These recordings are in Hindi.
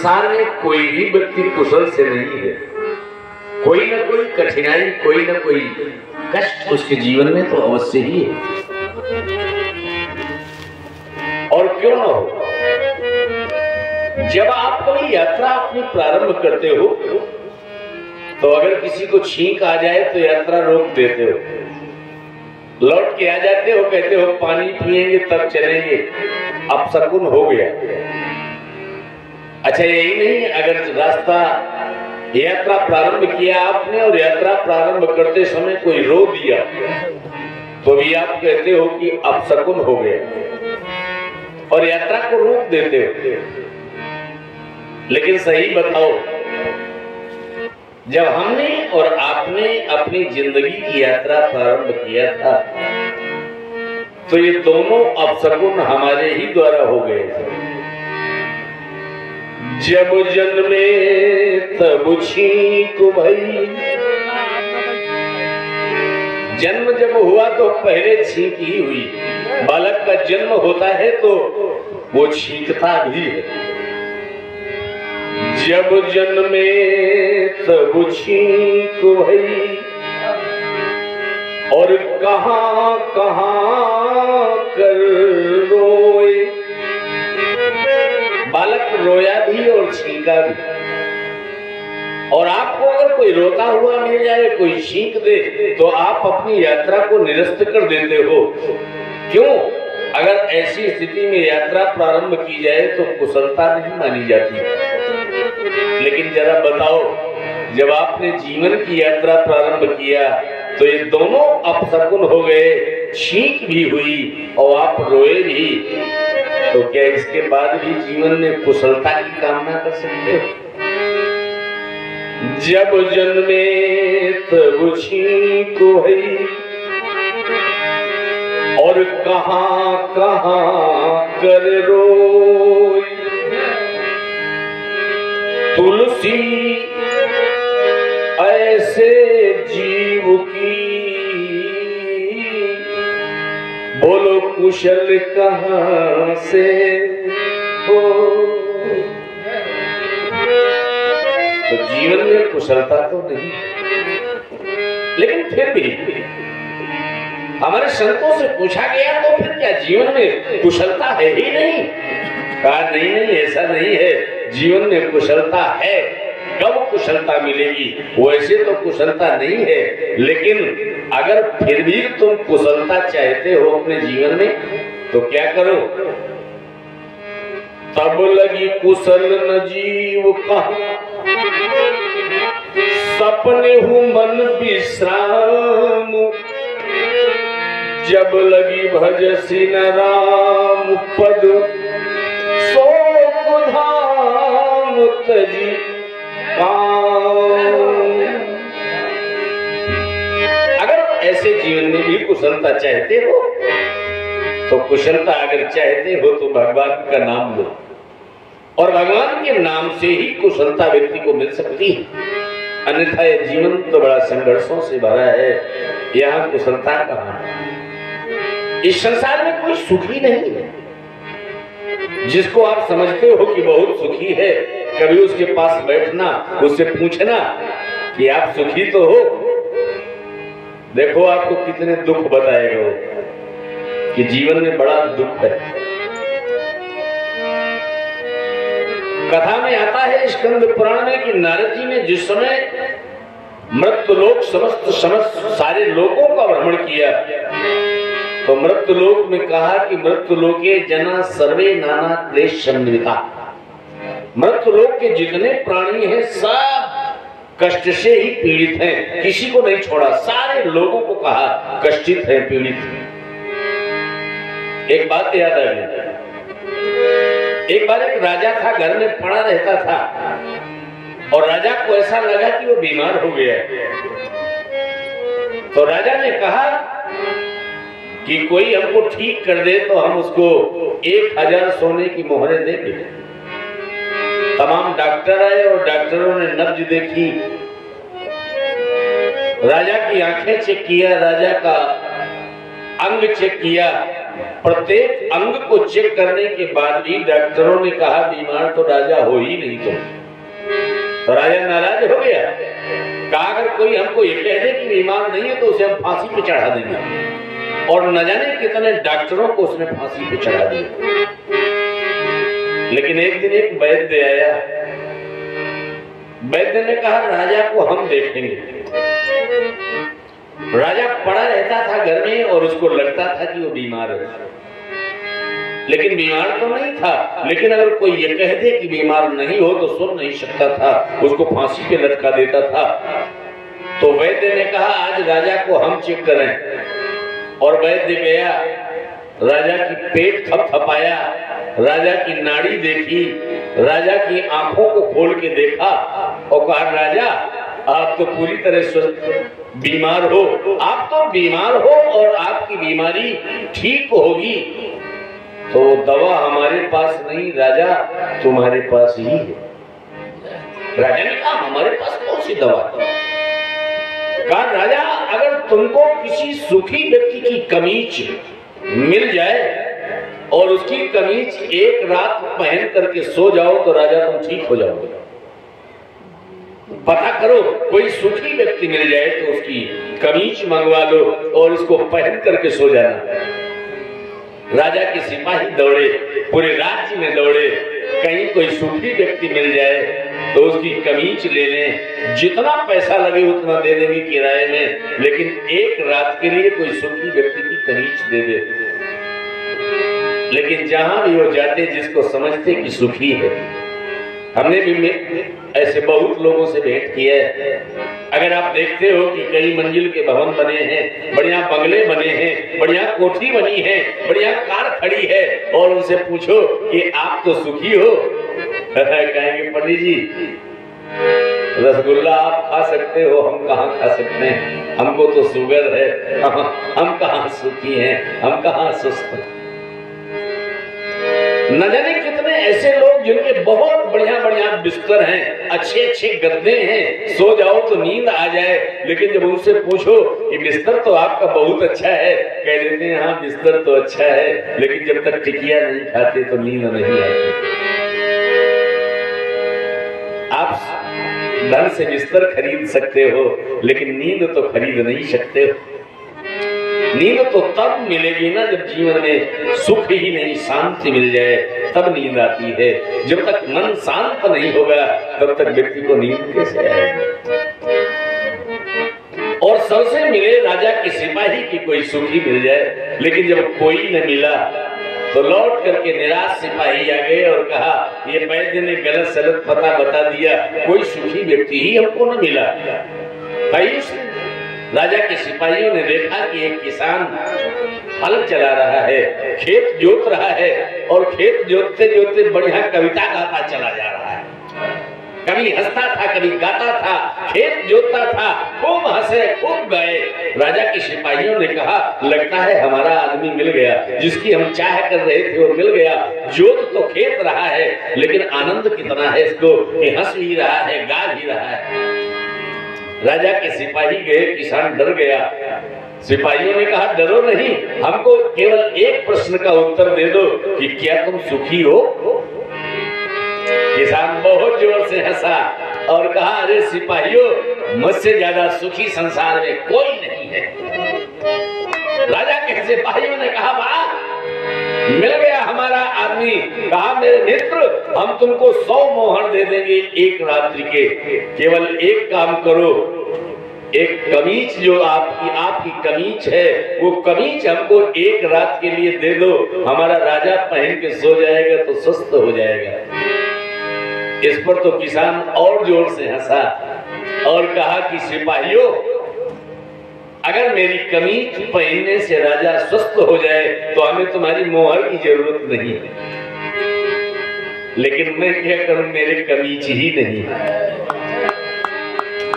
संसार में कोई भी व्यक्ति कुशल से नहीं है। कोई ना कोई कठिनाई, कोई ना कोई कष्ट उसके जीवन में तो अवश्य ही है। और क्यों ना हो, जब आप कोई यात्रा अपनी प्रारंभ करते हो तो अगर किसी को छींक आ जाए तो यात्रा रोक देते हो, लौट के आ जाते हो, कहते हो पानी पिएंगे तब चलेंगे, अब शकुन हो गया। अच्छा, यही नहीं, अगर रास्ता यात्रा प्रारंभ किया आपने और यात्रा प्रारंभ करते समय कोई रो दिया तो भी आप कहते हो कि अब शकुन हो गया और यात्रा को रोक देते हो। लेकिन सही बताओ, जब हमने और आपने अपनी जिंदगी की यात्रा प्रारंभ किया था तो ये दोनों अपशकुन हमारे ही द्वारा हो गए थे। जब जन्मे तब छींक भई, जन्म जब हुआ तो पहले छींक ही हुई। बालक का जन्म होता है तो वो छींकता भी है। जब जन्मे तब छींक भई और कहां कहां कर रोए। बालक रोया भी और छींका भी। और आपको अगर कोई रोता हुआ मिल जाए, कोई छींक दे, तो आप अपनी यात्रा को निरस्त कर देते हो। क्यों? अगर ऐसी स्थिति में यात्रा प्रारंभ की जाए तो कुशलता नहीं मानी जाती। लेकिन जरा बताओ, जब आपने जीवन की यात्रा प्रारंभ किया तो ये दोनों अपशकुन हो गए, छींक भी हुई और आप रोए भी, तो क्या इसके बाद भी जीवन में कुशलता की कामना कर सकते हो? जब जन्मे तब छींक भई और कहां कहां कर रोई। तुलसी ऐसे जीव की बोलो कुशल कहां से हो। तो जीवन में कुशलता तो नहीं, लेकिन फिर भी हमारे संतों से पूछा गया तो फिर क्या जीवन में कुशलता है ही नहीं? कहा नहीं नहीं, ऐसा नहीं है, जीवन में कुशलता है। कब कुशलता मिलेगी? वैसे तो कुशलता नहीं है, लेकिन अगर फिर भी तुम कुशलता चाहते हो अपने जीवन में तो क्या करो? तब लगी कुशल न जीव कहां, सपने हूं मन विश्राम। जब लगी भजसी न राम पद, सो धाम तजी अगर ऐसे जीवन में भी कुशलता चाहते हो तो कुशलता अगर चाहते हो तो भगवान का नाम लो, और भगवान के नाम से ही कुशलता व्यक्ति को मिल सकती है। अन्यथा यह जीवन तो बड़ा संघर्षों से भरा है, यहाँ कुशलता कहाँ है? इस संसार में कोई सुखी नहीं है। जिसको आप समझते हो कि बहुत सुखी है, कभी उसके पास बैठना, उससे पूछना कि आप सुखी तो हो, देखो आपको कितने दुख बताएगा वो, कि जीवन में बड़ा दुख है। कथा में आता है स्कंद पुराण में कि नारद जी ने जिस समय मृत्युलोक समस्त सारे लोगों का भ्रमण किया तो मृत्युलोक में कहा कि मृत्युलोके जना सर्वे नाना क्लेश संविता। मृत्युलोक के जितने प्राणी हैं सब कष्ट से ही पीड़ित हैं, किसी को नहीं छोड़ा, सारे लोगों को कहा कष्टित है, पीड़ित है। एक बात याद आ गई, एक बार एक राजा था, घर में पड़ा रहता था और राजा को ऐसा लगा कि वो बीमार हो गया। तो राजा ने कहा कि कोई हमको ठीक कर दे तो हम उसको 1000 सोने की मोहरें देंगे। तमाम डॉक्टर आए और डॉक्टरों ने नब्ज देखी, राजा की आंखें चेक किया, राजा का अंग चेक किया, प्रत्येक अंग को चेक करने के बाद भी डॉक्टरों ने कहा बीमार तो राजा हो ही नहीं तुम। तो राजा नाराज हो गया, कहा अगर कोई हमको ये कह दे कि बीमार नहीं है तो उसे हम फांसी पे चढ़ा देंगे। और न जाने कितने डॉक्टरों को उसने फांसी पे चढ़ा दिया। लेकिन एक दिन एक वैद्य आया, वैद्य ने कहा राजा को हम देखेंगे। राजा पड़ा रहता था घर में और उसको लगता था कि वो बीमार है, लेकिन बीमार तो नहीं था। लेकिन अगर कोई ये कह दे कि बीमार नहीं हो तो सुन नहीं सकता था, उसको फांसी पे लटका देता था। तो वैद्य ने कहा आज राजा को हम चेक करें। और वैद्य गया, राजा की पेट थपथपाया, राजा की नाड़ी देखी, राजा की आंखों को खोल के देखा और कहा राजा आप तो पूरी तरह स्वस्थ बीमार हो, आप तो बीमार हो और आपकी बीमारी ठीक होगी। तो दवा हमारे पास नहीं राजा, तुम्हारे पास ही है। राजा ने कहा हमारे पास कौन सी दवा है? कहा राजा अगर तुमको किसी सुखी व्यक्ति की कमीज मिल जाए और उसकी कमीज एक रात पहन करके सो जाओ तो राजा तुम ठीक हो जाओगे। पता करो कोई सुखी व्यक्ति मिल जाए तो उसकी कमीज मंगवा लो और उसको पहन करके सो जाना। राजा के सिपाही दौड़े, पूरे राज्य में दौड़े, कहीं कोई सुखी व्यक्ति मिल जाए तो उसकी कमीज ले लें, जितना पैसा लगे उतना दे देंगे किराए में, लेकिन एक रात के लिए कोई सुखी व्यक्ति की कमीज दे दे। लेकिन जहां भी वो जाते जिसको समझते कि सुखी है, हमने भी ऐसे बहुत लोगों से भेंट किया है। अगर आप देखते हो कि कई मंजिल के भवन बने हैं, बढ़िया बंगले बने हैं, बढ़िया कोठी बनी है, बढ़िया कार खड़ी है और उनसे पूछो कि आप तो सुखी हो, कहेंगे पंडित जी रसगुल्ला आप खा सकते हो, हम कहाँ खा सकते हैं, हमको तो शुगर है, हम कहाँ सुखी हैं, हम कहाँ सुस्त हैं। न जाने कितने ऐसे लोग जिनके बहुत बढ़िया बढ़िया बिस्तर हैं, अच्छे अच्छे गद्दे हैं, सो जाओ तो नींद आ जाए, लेकिन जब उनसे पूछो कि बिस्तर तो आपका बहुत अच्छा है, कह देते हैं हाँ बिस्तर तो अच्छा है, लेकिन जब तक टिकिया नहीं खाते तो नींद नहीं आती। आप धन से बिस्तर खरीद सकते हो लेकिन नींद तो खरीद नहीं सकते हो। नींद तो तब मिलेगी ना जब जीवन में सुख ही नहीं शांति मिल जाए, तब नींद आती है। जब तक मन शांत नहीं होगा तब तक व्यक्ति को नींद कैसे आएगी। और सबसे मिले राजा की सिपाही की कोई सुखी मिल जाए, लेकिन जब कोई न मिला तो लौट करके निराश सिपाही आ गए और कहा ये वैद्य ने गलत सलत पता बता दिया, कोई सुखी व्यक्ति ही हमको न मिला। भाई राजा के सिपाहियों ने देखा कि एक किसान हल चला रहा है, खेत जोत रहा है और खेत जोतते जोतते बढ़िया कविता गाता चला जा रहा है। कभी हंसता था, कभी गाता था, खेत जोतता था, खूब हंसे खूब गाए। राजा के सिपाहियों ने कहा लगता है हमारा आदमी मिल गया, जिसकी हम चाह कर रहे थे वो मिल गया। जोत तो खेत रहा है लेकिन आनंद कितना है इसको कि हंस भी रहा है, गा भी रहा है। राजा के सिपाही गए, किसान डर गया। सिपाहियों ने कहा डरो नहीं, हमको केवल एक प्रश्न का उत्तर दे दो कि क्या तुम सुखी हो। किसान बहुत जोर से हंसा और कहा अरे सिपाहियों मुझसे ज्यादा सुखी संसार में कोई नहीं है। राजा के सिपाहियों ने कहा वाह मिल गया हमारा आदमी। कहा मेरे मित्र हम तुमको 100 मोहर दे देंगे एक रात्रि के, केवल एक काम करो, एक कमीज जो आपकी कमीज है वो कमीज हमको एक रात के लिए दे दो, हमारा राजा पहन के सो जाएगा तो स्वस्थ हो जाएगा। इस पर तो किसान और जोर से हंसा और कहा कि सिपाहियों अगर मेरी कमीज पहनने से राजा स्वस्थ हो जाए तो हमें तुम्हारी मोहर की जरूरत नहीं है, लेकिन मैं क्या करूं मेरे कमीज ही नहीं है,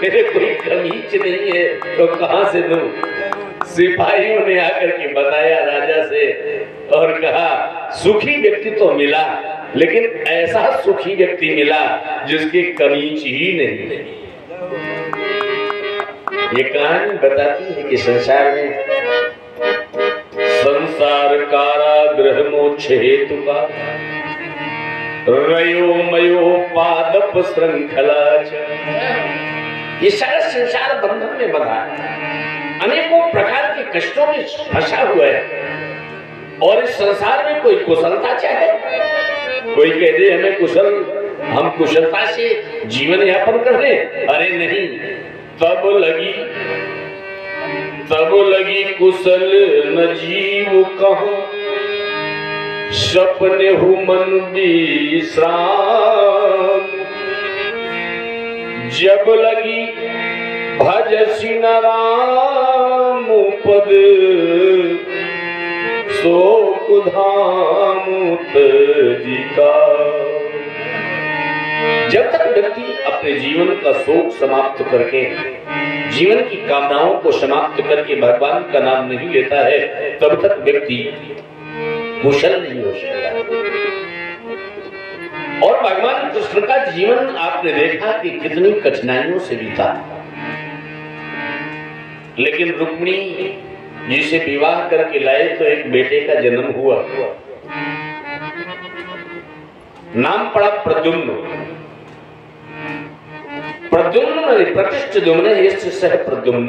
मेरे कोई कमीज नहीं है तो कहां से दूं। सिपाहियों ने आकर के बताया राजा से और कहा सुखी व्यक्ति तो मिला लेकिन ऐसा सुखी व्यक्ति मिला जिसकी कमीज ही नहीं। ये कहानी बताती है कि संसार में संसार कारागृह मोक्ष हेतु का रयो मयो पादप श्रृंखला। ये सारा संसार बंधन में बंधा है, अनेकों प्रकार के कष्टों में फंसा हुआ है। और इस संसार में कोई कुशलता चाहे, कोई कह दे हमें कुशल, हम कुशलता से जीवन यापन कर रहे, अरे नहीं, तब लगी कुशल न जीव कहो, सपने हु मन विश्राम। जब लगी भजसी न राम पद, शोक धाम जी का। जब तक व्यक्ति अपने जीवन का शोक समाप्त करके, जीवन की कामनाओं को समाप्त करके भगवान का नाम नहीं लेता है, तब तक व्यक्ति कुशल नहीं हो सकता। और भगवान कृष्ण का जीवन आपने देखा कि कितनी कठिनाइयों से बीता, लेकिन रुक्मिणी जिसे विवाह करके लाए तो एक बेटे का जन्म हुआ, नाम पड़ा प्रद्युम्न। प्रद्युम्न प्रतिष्ठ दुम्न यस्य सह प्रद्युम्न,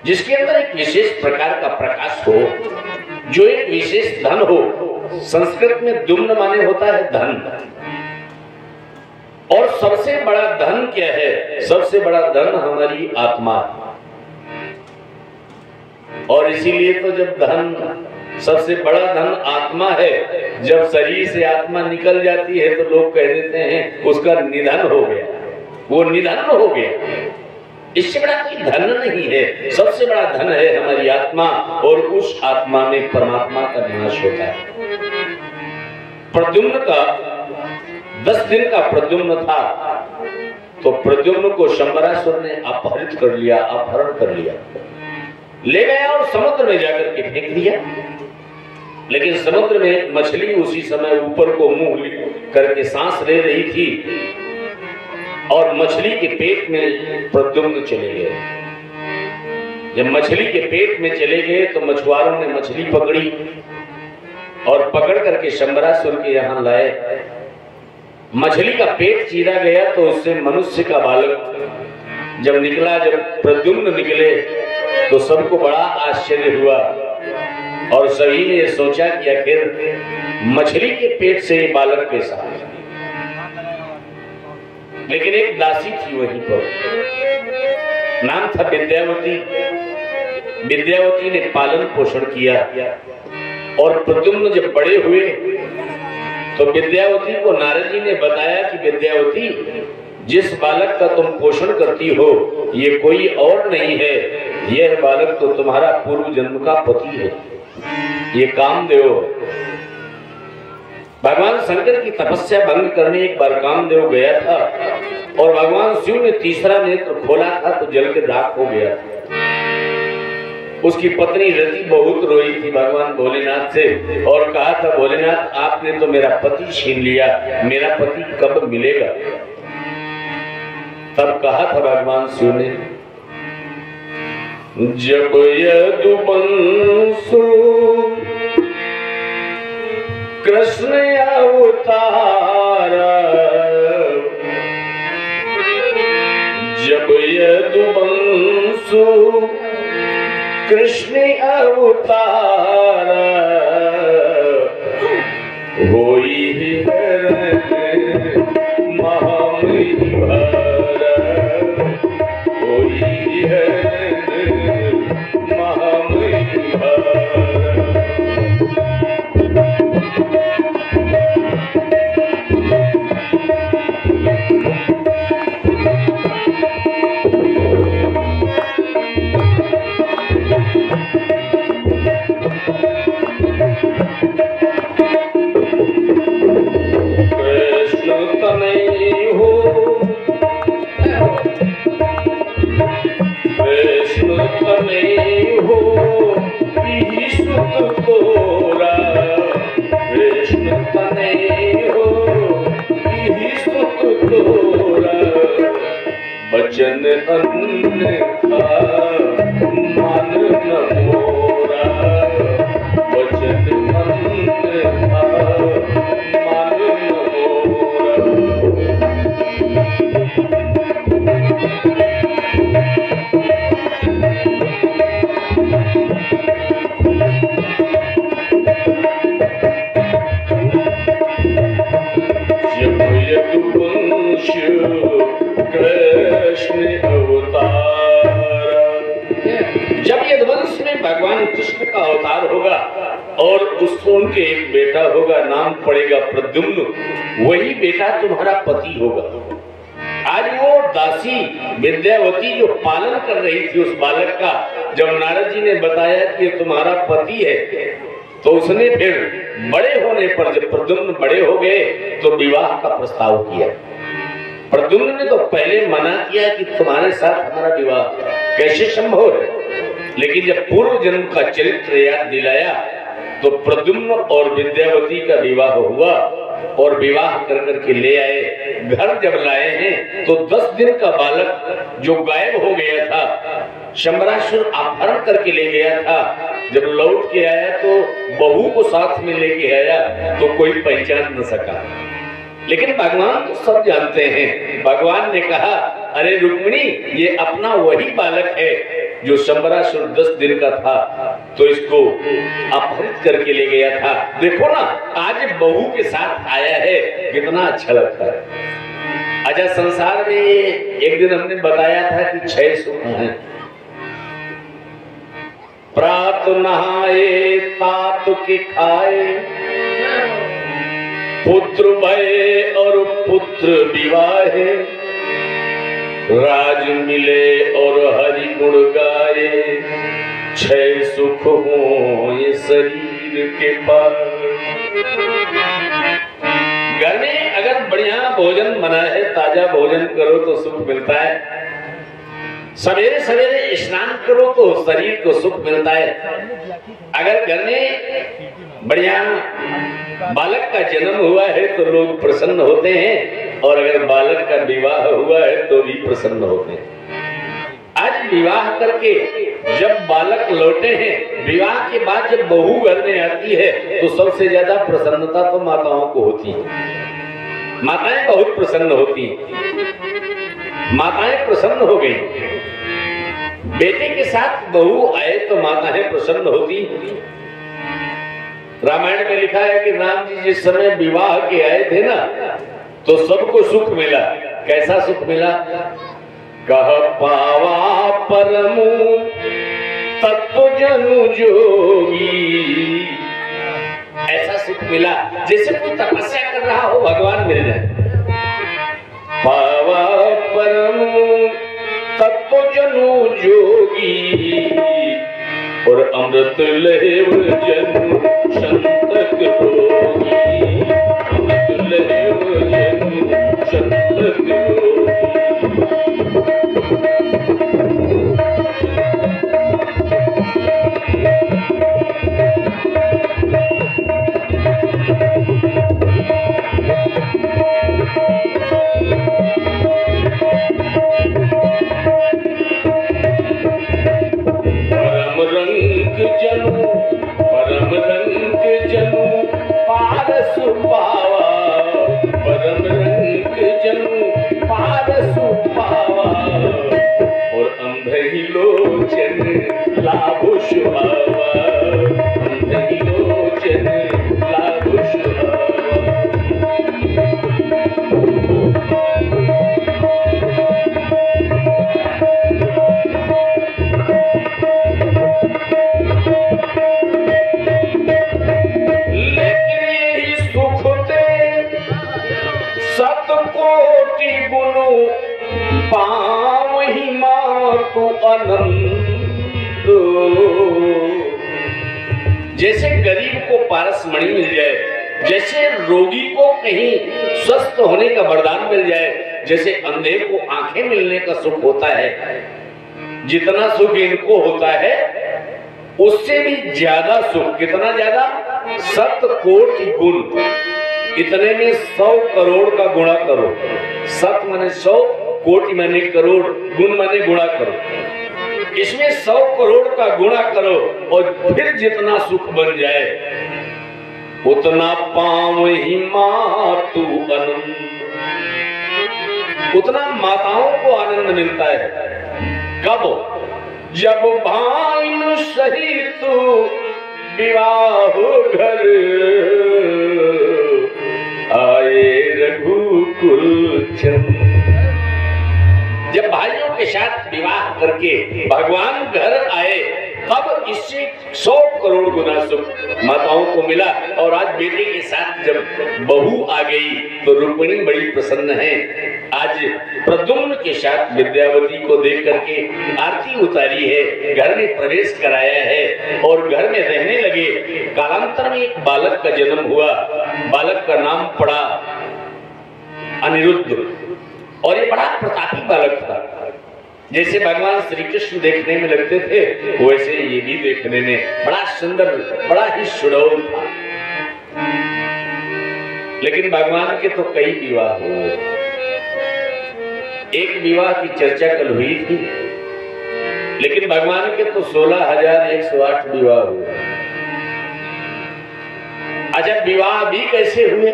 जिसके अंदर एक विशेष प्रकार का प्रकाश हो, जो एक विशेष धन हो। संस्कृत में दुम्न माने होता है धन, और सबसे बड़ा धन क्या है? सबसे बड़ा धन हमारी आत्मा। और इसीलिए तो जब धन, सबसे बड़ा धन आत्मा है, जब शरीर से आत्मा निकल जाती है तो लोग कह देते हैं उसका निधन हो गया, वो निधन हो गया। इससे बड़ा कोई धन नहीं है, सबसे बड़ा धन है हमारी आत्मा, और उस आत्मा में परमात्मा का निवास होता है। प्रद्युम्न का 10 दिन का प्रद्युम्न था, तो प्रद्युम्न को शंबरासुर ने अपहरित कर लिया, अपहरण कर लिया, ले गया और समुद्र में जाकर के फेंक दिया। लेकिन समुद्र में मछली उसी समय ऊपर को मुंह करके सांस ले रही थी, और मछली के पेट में प्रद्युम्न चले गए। जब मछली के पेट में चले गए तो मछुआरों ने मछली पकड़ी और पकड़ करके शंबरासुर के यहाँ लाए। मछली का पेट चीरा गया तो उससे मनुष्य का बालक जब निकला, जब प्रद्युम्न निकले तो सबको बड़ा आश्चर्य हुआ, और सभी ने सोचा कि आखिर मछली के पेट से बालक के साथ। लेकिन एक दासी थी वहीं पर, नाम था विद्यावती। विद्यावती ने पालन पोषण किया, और प्रद्युम्न जब बड़े हुए तो विद्यावती को नारद जी ने बताया कि विद्यावती, जिस बालक का तुम पोषण करती हो ये कोई और नहीं है, यह बालक तो तुम्हारा पूर्व जन्म का पति है, ये कामदेव। भगवान शंकर की तपस्या भंग करने एक बार कामदेव गया था, और भगवान शिव ने तीसरा नेत्र खोला था तो जल के राख हो गया। उसकी पत्नी रति बहुत रोई थी भगवान भोलेनाथ से, और कहा था भोलेनाथ आपने तो मेरा पति छीन लिया, मेरा पति कब मिलेगा? तब कहा था भगवान शिव ने, जब यदुवंशो कृष्ण अवतारा, जब यदुवंशो कृष्ण अवतारा, होई हरण महामहिम भारा, होई हरण महामहिम भारा। बचन अन्न का मान न मोरा, कृष्ण अवतार। जब यदुवंश में भगवान कृष्ण का अवतार होगा और उसको उनके एक बेटा होगा, नाम पड़ेगा प्रद्युम्न, वही बेटा तुम्हारा पति होगा। आज वो दासी विद्यावती जो पालन कर रही थी उस बालक का, जब नारद जी ने बताया कि ये तुम्हारा पति है, तो उसने फिर बड़े होने पर, जब प्रद्युम्न बड़े हो गए तो विवाह का प्रस्ताव किया। प्रद्युम्न ने तो पहले मना किया कि तुम्हारे साथ हमारा विवाह कैसे संभव है, लेकिन जब पूर्व जन्म का चरित्र याद दिलाया तो प्रद्युम्न और विद्यावती का विवाह हुआ और विवाह कर करके ले आए। घर जब लाए हैं तो 10 दिन का बालक जो गायब हो गया था, शंबरासुर अपहरण करके ले गया था, जब लौट के आया तो बहू को साथ में लेके आया तो कोई पहचान न सका। लेकिन भगवान तो सब जानते हैं। भगवान ने कहा, अरे रुक्मिणी, ये अपना वही बालक है जो शंबरासुर 10 दिन का था तो इसको अपहरित करके ले गया था। देखो ना, आज बहू के साथ आया है, कितना अच्छा लगता है। अच्छा, संसार में एक दिन हमने बताया था कि 6 सुख हैं। प्रात नहाए तात के खाए, पुत्र भय और पुत्र विवाहे, राज मिले और हरि गुण गाए, 6 सुख हो ये शरीर के पार। घर में अगर बढ़िया भोजन बना है, ताजा भोजन करो तो सुख मिलता है। सवेरे सवेरे स्नान करो तो शरीर को सुख मिलता है। अगर घर में बढ़िया बालक का जन्म हुआ है तो लोग प्रसन्न होते हैं, और अगर बालक का विवाह हुआ है तो भी प्रसन्न होते हैं। आज विवाह करके जब बालक लौटे हैं, विवाह के बाद जब बहू घर में आती है तो सबसे ज्यादा प्रसन्नता तो माताओं को होती है। माताएं बहुत प्रसन्न होती हैं। माताएं प्रसन्न हो गई। बेटे के साथ बहू आए तो माताएं प्रसन्न होती। रामायण में लिखा है कि राम जी जिस समय विवाह के आए थे ना, तो सबको सुख मिला। कैसा सुख मिला? कह पावा परमु तत्व जनु जोगी। ऐसा सुख मिला जैसे कोई तपस्या कर रहा हो, भगवान मिल जाए। पावा परमु तत्व जनु जोगी, और अमृत लेव जनु संतक होगी। अमृत लेव जनु संतक होगी। परम रंग जनु पारसु पावा, परम रंग जनु पारसु पावा, और अंधहि लोचन लाभु सुहावा। अंधहि लोचन लाभु सुहावा। कोटि गुनु पावहि मातु आनंद। जैसे गरीब को पारस मणि मिल जाए, जैसे रोगी को कहीं स्वस्थ होने का वरदान मिल जाए, जैसे अंधे को आंखें मिलने का सुख होता है, जितना सुख इनको होता है उससे भी ज्यादा सुख। कितना ज्यादा? 7 कोटि गुण। इतने में 100 करोड़ का गुणा करो। 7 माने 100, कोटि माने करोड़, गुण माने गुणा करो। इसमें 100 करोड़ का गुणा करो और फिर जितना सुख बन जाए उतना पावहि मातु आनंद। उतना माताओं को आनंद मिलता है। कब? जब भानु सहित विवाह घर आए रघुकुल चंद। भाइयों के साथ विवाह करके भगवान घर आए, तब इससे 100 करोड़ गुना सुख माताओं को मिला। और आज बेटे के साथ जब बहू आ गई तो रुक्मिणी बड़ी प्रसन्न है। आज प्रद्युम्न के साथ विद्यावती को देख करके आरती उतारी है, घर में प्रवेश कराया है और घर में रहने लगे। कालांतर में एक बालक का जन्म हुआ, बालक का नाम पड़ा अनिरुद्ध, और ये बड़ा प्रतापी बालक था। जैसे भगवान श्री कृष्ण देखने में लगते थे वैसे ये भी देखने में बड़ा सुंदर, बड़ा ही सुडौल था। लेकिन भगवान के तो कई विवाह हुए। एक विवाह की चर्चा कल हुई थी, लेकिन भगवान के तो 16,108 विवाह हुए। अच्छा, विवाह भी कैसे हुए?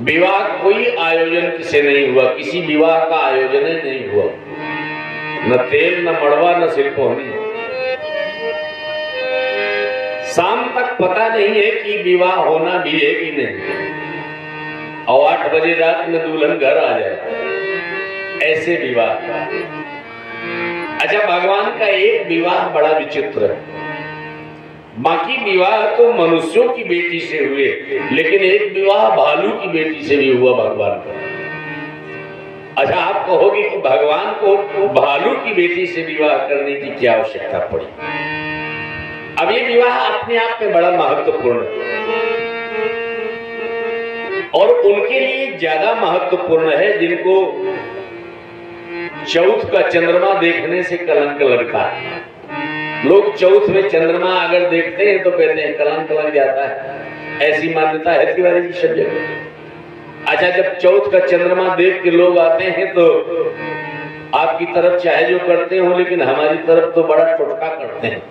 विवाह कोई आयोजन से नहीं हुआ, किसी विवाह का आयोजन ही नहीं हुआ, न तेल न मड़वा न सिलपोहनी। शाम तक पता नहीं है कि विवाह होना भी है कि नहीं, और 8 बजे रात में दुल्हन घर आ जाए, ऐसे विवाह। अच्छा, भगवान का एक विवाह बड़ा विचित्र है। बाकी विवाह तो मनुष्यों की बेटी से हुए, लेकिन एक विवाह भालू की बेटी से भी हुआ भगवान का। अच्छा, आप कहोगे कि भगवान को भालू की बेटी से विवाह करने की क्या आवश्यकता पड़ी? अब ये विवाह अपने आप में बड़ा महत्वपूर्ण है, और उनके लिए ज्यादा महत्वपूर्ण है जिनको चौथ का चंद्रमा देखने से कलंक लगता है। लोग चौथ में चंद्रमा अगर देखते हैं तो कहते हैं कलंक लग जाता है, ऐसी मान्यता है तिवारी जी सब जगह। अच्छा, जब चौथ का चंद्रमा देख के लोग आते हैं तो आपकी तरफ चाहे जो करते हो, लेकिन हमारी तरफ तो बड़ा टोटका करते हैं।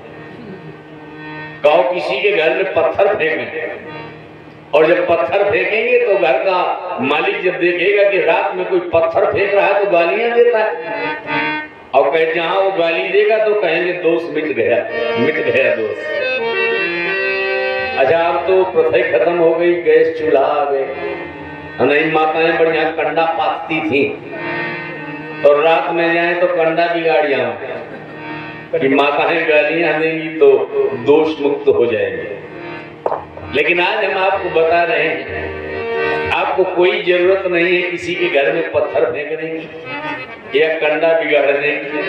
कहो किसी के घर में पत्थर फेंके, और जब पत्थर फेंकेंगे तो घर का मालिक जब देखेगा कि रात में कोई पत्थर फेंक रहा है तो गालियां देता है, और कहे जहां वो गाली देगा तो कहेंगे दोष मिट गया दोष। अच्छा, अब तो प्रथा खत्म हो गई, गैस चूल्हा आ गए। नहीं, माताएं बढ़िया कंडा पाथती थी, और रात में जाए तो कंडा बिगाड़िया कि माताएं गालियां देंगी तो दोष मुक्त हो जाएंगे। लेकिन आज हम आपको बता रहे हैं, आपको कोई जरूरत नहीं है किसी के घर में पत्थर फेंकने की या कंडा बिगाड़ने की।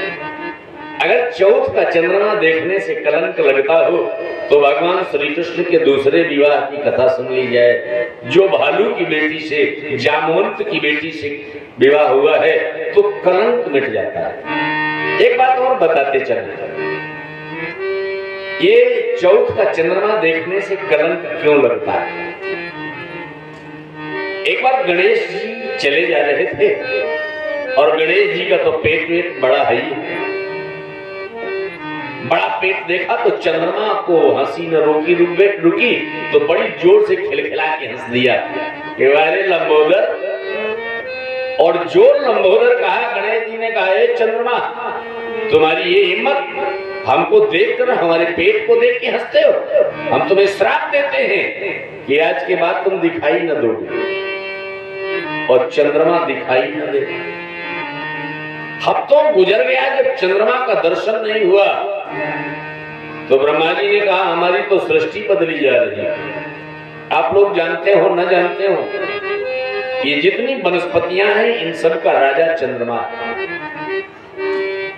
अगर चौथ का चंद्रमा देखने से कलंक लगता हो तो भगवान श्री कृष्ण के दूसरे विवाह की कथा सुन ली जाए। जो भालू की बेटी से, जामवंत की बेटी से विवाह हुआ है तो कलंक मिट जाता है। एक बात और बताते चले, ये चौथ का चंद्रमा देखने से कलंक क्यों लगता है? एक बार गणेश जी चले जा रहे थे, और गणेश जी का तो पेट बड़ा है, बड़ा पेट देखा तो चंद्रमा को हंसी न रुकी तो बड़ी जोर से खिलखिला के हंस दिया कि वारे लंबोदर। और जो लंबोदर कहा, गणेश जी ने कहा, चंद्रमा तुम्हारी ये हिम्मत, हमको देखकर, हमारे पेट को देख के हंसते हो? हम तुम्हें श्राप देते हैं कि आज के बाद तुम दिखाई न दोगे। और चंद्रमा दिखाई न दे। हफ्तों गुजर गया, जब चंद्रमा का दर्शन नहीं हुआ तो ब्रह्मा जी ने कहा हमारी तो सृष्टि बदली जा रही है। आप लोग जानते हो न जानते हो, ये जितनी वनस्पतियां हैं इन सब का राजा चंद्रमा।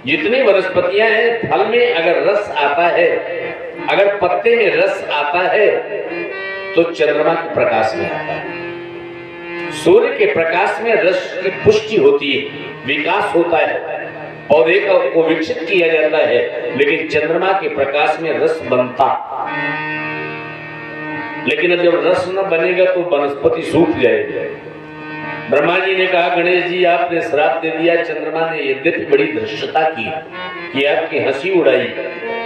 जितनी वनस्पतियां हैं, फल में अगर रस आता है, अगर पत्ते में रस आता है तो चंद्रमा के प्रकाश में आता है। सूर्य के प्रकाश में रस की पुष्टि होती है, विकास होता है, पौधे को विकसित किया जाता है। लेकिन चंद्रमा के प्रकाश में रस बनता, लेकिन जब रस न बनेगा तो वनस्पति सूख जाएगी। ब्रह्मा जी ने कहा गणेश जी आपने श्राप दे दिया। चंद्रमा ने यद्यपि बड़ी धृष्टता की कि आपकी हंसी उड़ाई,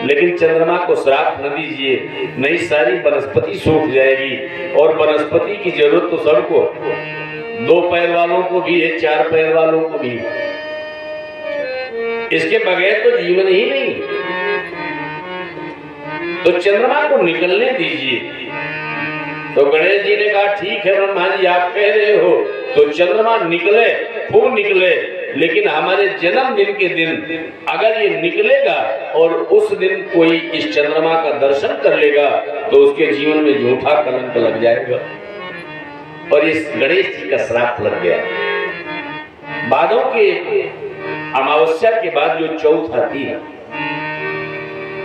लेकिन चंद्रमा को श्राप न दीजिए, नहीं सारी वनस्पति सूख जाएगी। और वनस्पति की जरूरत तो सबको, 2 पैर वालों को भी है, 4 पैर वालों को भी, इसके बगैर तो जीवन ही नहीं। तो चंद्रमा को निकलने दीजिए। तो गणेश जी ने कहा ठीक है ब्रह्मा जी आप कह रहे हो, तो चंद्रमा निकले, खूब निकले, लेकिन हमारे जन्मदिन के दिन अगर ये निकलेगा और उस दिन कोई इस चंद्रमा का दर्शन कर लेगा तो उसके जीवन में झूठा कलंक लग जाएगा। और इस गणेश जी का श्राप लग गया। भादों के अमावस्या के बाद जो चौथ आती है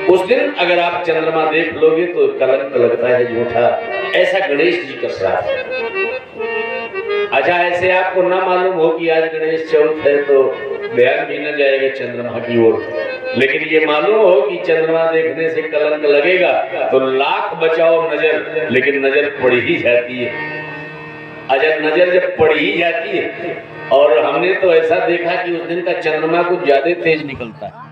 उस दिन अगर आप चंद्रमा देख लोगे तो कलंक लगता है झूठा। ऐसा गणेश जी का श्राप है। अच्छा, ऐसे आपको ना मालूम हो कि आज गणेश चौथ है तो ध्यान भी न जाएगा चंद्रमा की ओर, लेकिन ये मालूम हो कि चंद्रमा देखने से कलंक लगेगा तो लाख बचाओ नजर, लेकिन नजर पड़ ही जाती है। अच्छा, नजर जब पड़ ही जाती है, और हमने तो ऐसा देखा कि उस दिन का चंद्रमा कुछ ज्यादा तेज निकलता है।